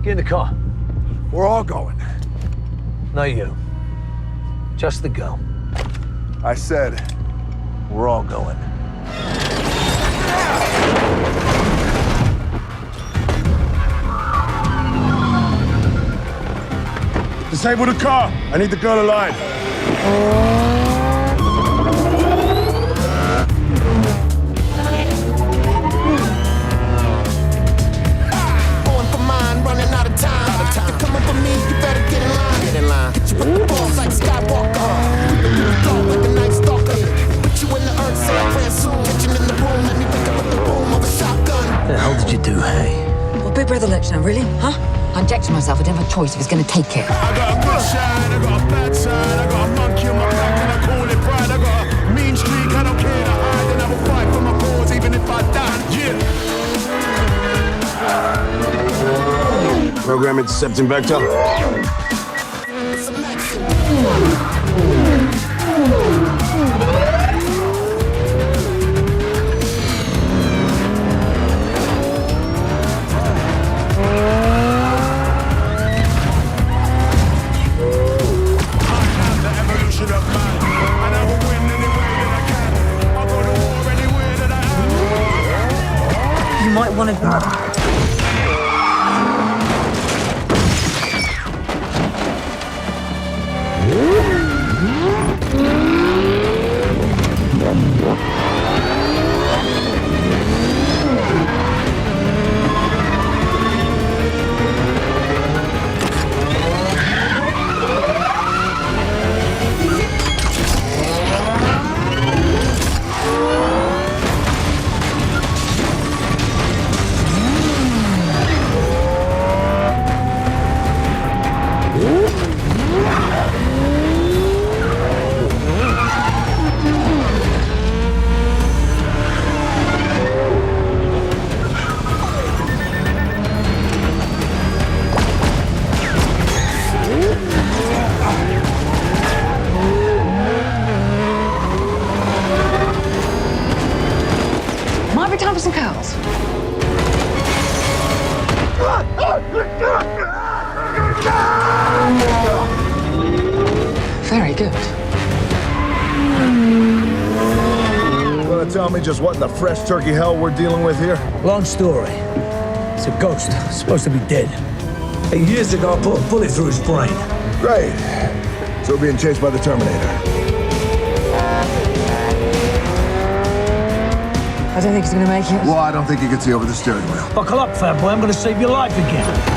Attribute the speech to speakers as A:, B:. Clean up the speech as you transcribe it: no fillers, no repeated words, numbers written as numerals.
A: Get in the car.
B: We're all going.
A: Not you. Just the girl.
B: I said, we're all going. Disable the car. I need the girl alive.
C: Going for mine, running out of time. You're coming for me, you better get in line. Get in line. Get you with the balls like Skywalker. Dog like a night stalker. Put you in the earth, say I'm praying soon. Kitchen in the room, let me pick up with the boom of a shotgun.
A: What the hell did you do, hey?
D: Well, Big Brother lecture, really? Huh? I injected myself. I didn't have a choice. He was going to take it.
C: I got a good side, I got a bad side. I got a monkey on my back and I call it pride. I got a mean streak, I don't care to hide. And I will fight for my cause even if I die. Yeah.
B: Program intercepting vector.
C: It's a maxim.
D: You might want to...
E: Might be time for some curls. Very good.
B: Want to tell me just what in the fresh turkey hell we're dealing with here?
A: Long story. It's a ghost. It's supposed to be dead. 8 years ago, I put a bullet through his brain.
B: Great. So we're being chased by the Terminator.
D: I don't think he's going to make it.
B: Well, I don't think you can see over the steering wheel.
A: Buckle up, fat boy. I'm gonna save your life again.